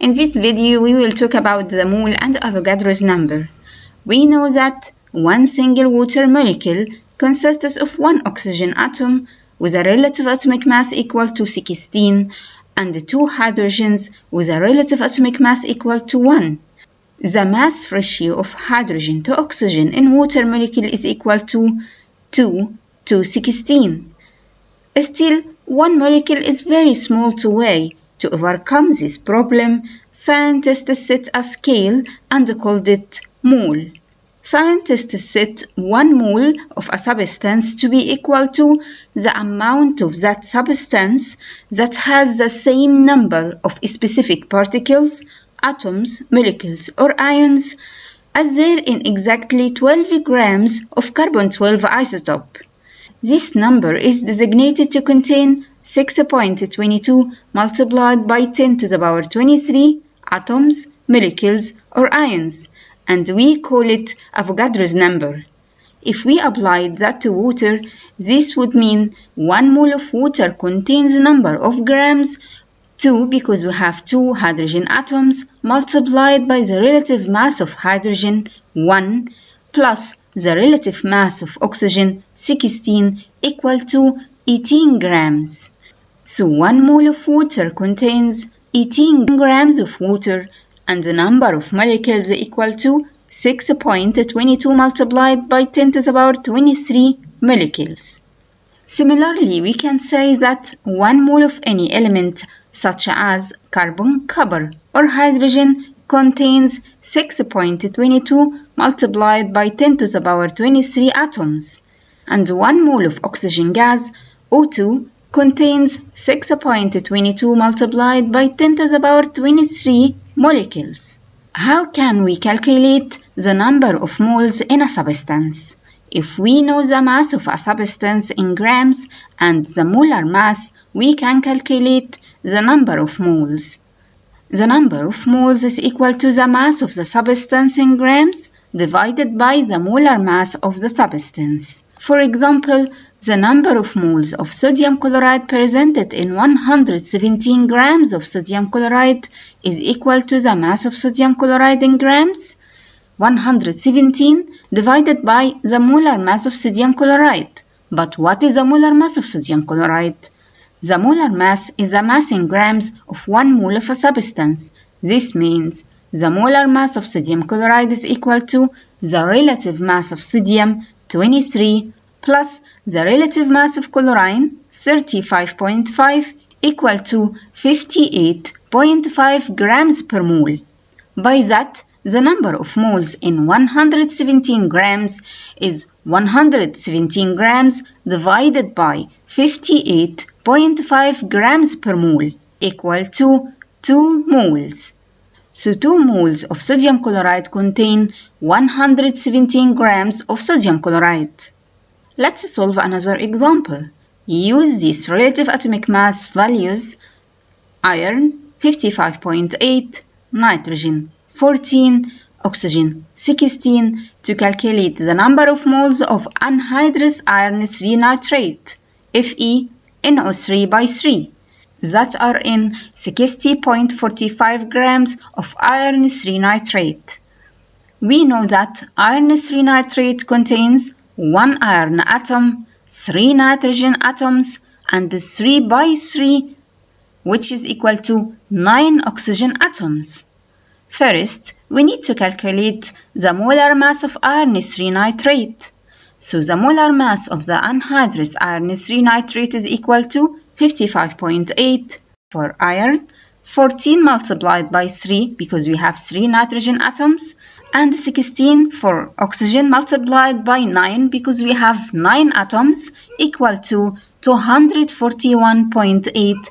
In this video, we will talk about the mole and Avogadro's number. We know that one single water molecule consists of one oxygen atom with a relative atomic mass equal to 16 and two hydrogens with a relative atomic mass equal to 1. The mass ratio of hydrogen to oxygen in water molecule is equal to 2 to 16. Still, one molecule is very small to weigh. To overcome this problem, scientists set a scale and called it mole. Scientists set 1 mole of a substance to be equal to the amount of that substance that has the same number of specific particles, atoms, molecules, or ions as there in exactly 12 grams of carbon-12 isotope. This number is designated to contain 6.22 multiplied by 10 to the power 23 atoms, molecules, or ions, and we call it Avogadro's number. If we applied that to water, this would mean 1 mole of water contains a number of grams 2 because we have 2 hydrogen atoms multiplied by the relative mass of hydrogen 1 plus the relative mass of oxygen 16 equal to 18 grams. So 1 mole of water contains 18 grams of water and the number of molecules equal to 6.22 multiplied by 10 to the power 23 molecules. Similarly, we can say that 1 mole of any element such as carbon, copper, or hydrogen contains 6.22 multiplied by 10 to the power 23 atoms, and 1 mole of oxygen gas, O2, contains 6.22 multiplied by 10 to the power 23 molecules. How can we calculate the number of moles in a substance? If we know the mass of a substance in grams and the molar mass, we can calculate the number of moles. The number of moles is equal to the mass of the substance in grams divided by the molar mass of the substance. For example, the number of moles of sodium chloride presented in 117 grams of sodium chloride is equal to the mass of sodium chloride in grams, 117 divided by the molar mass of sodium chloride. But what is the molar mass of sodium chloride? The molar mass is the mass in grams of 1 mole of a substance. This means the molar mass of sodium chloride is equal to the relative mass of sodium, 23, plus the relative mass of chlorine, 35.5, equal to 58.5 grams per mole. By that, the number of moles in 117 grams is 117 grams divided by 58.5 grams per mole, equal to 2 moles. So 2 moles of sodium chloride contain 117 grams of sodium chloride. Let's solve another example. Use these relative atomic mass values: iron 55.8, nitrogen 14, oxygen 16 to calculate the number of moles of anhydrous iron 3 nitrate, FeNO3/3, that are in 60.45 grams of iron 3 nitrate. We know that iron 3 nitrate contains 1 iron atom, 3 nitrogen atoms, and 3/3, which is equal to 9 oxygen atoms. First, we need to calculate the molar mass of iron 3 nitrate. So the molar mass of the anhydrous iron 3 nitrate is equal to 55.8 for iron, 14 multiplied by 3 because we have 3 nitrogen atoms, and 16 for oxygen multiplied by 9 because we have 9 atoms, equal to 241.8.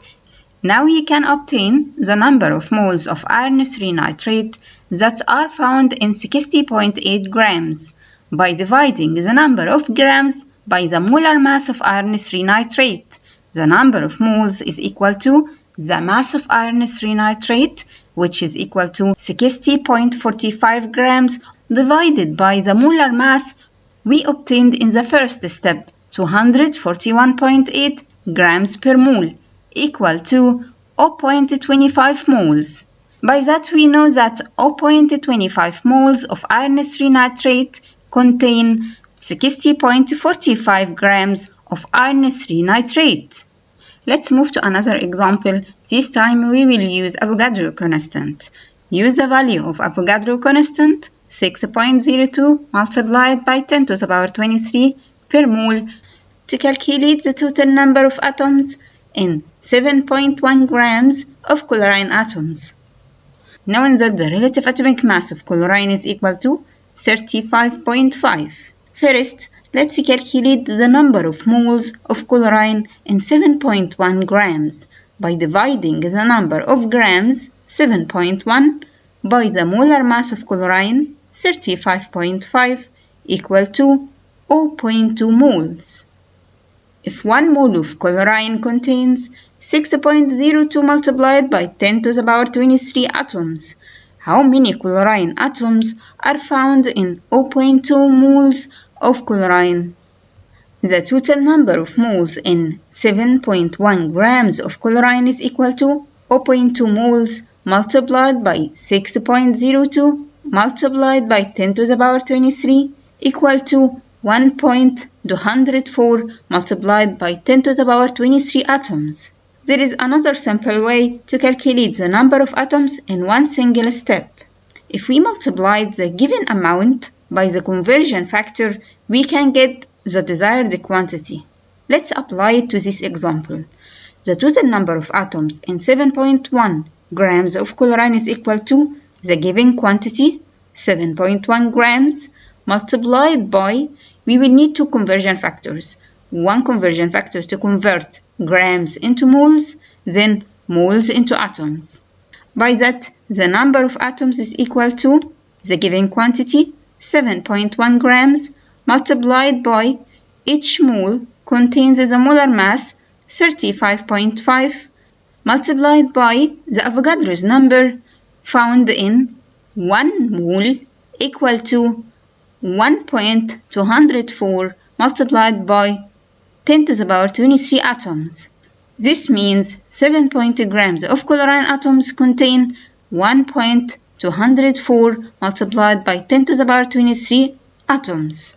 Now you can obtain the number of moles of iron 3 nitrate that are found in 60.8 grams by dividing the number of grams by the molar mass of iron 3 nitrate. The number of moles is equal to the mass of iron 3 nitrate, which is equal to 60.45 grams, divided by the molar mass we obtained in the first step, 241.8 grams per mole, equal to 0.25 moles. By that we know that 0.25 moles of iron 3 nitrate contain 60.45 grams of iron 3 nitrate. Let's move to another example. This time we will use Avogadro constant. Use the value of Avogadro constant 6.02 multiplied by 10 to the power 23 per mole to calculate the total number of atoms in 7.1 grams of chlorine atoms. Knowing that the relative atomic mass of chlorine is equal to 35.5. First, let's calculate the number of moles of chlorine in 7.1 grams by dividing the number of grams 7.1 by the molar mass of chlorine 35.5 equal to 0.2 moles. If 1 mole of chlorine contains 6.02 multiplied by 10 to the power 23 atoms, how many chlorine atoms are found in 0.2 moles of chlorine? The total number of moles in 7.1 grams of chlorine is equal to 0.2 moles multiplied by 6.02 multiplied by 10 to the power 23 equal to 1.204 multiplied by 10 to the power 23 atoms. There is another simple way to calculate the number of atoms in one single step. If we multiply the given amount by the conversion factor, we can get the desired quantity. Let's apply it to this example. The total number of atoms in 7.1 grams of chlorine is equal to the given quantity, 7.1 grams, multiplied by, we will need two conversion factors. One conversion factor to convert grams into moles, then moles into atoms. By that, the number of atoms is equal to the given quantity, 7.1 grams, multiplied by each mole contains the molar mass, 35.5, multiplied by the Avogadro's number found in 1 mole equal to 1.204 multiplied by 10 to the power 23 atoms. This means 7.2 grams of chlorine atoms contain 1.204 multiplied by 10 to the power 23 atoms.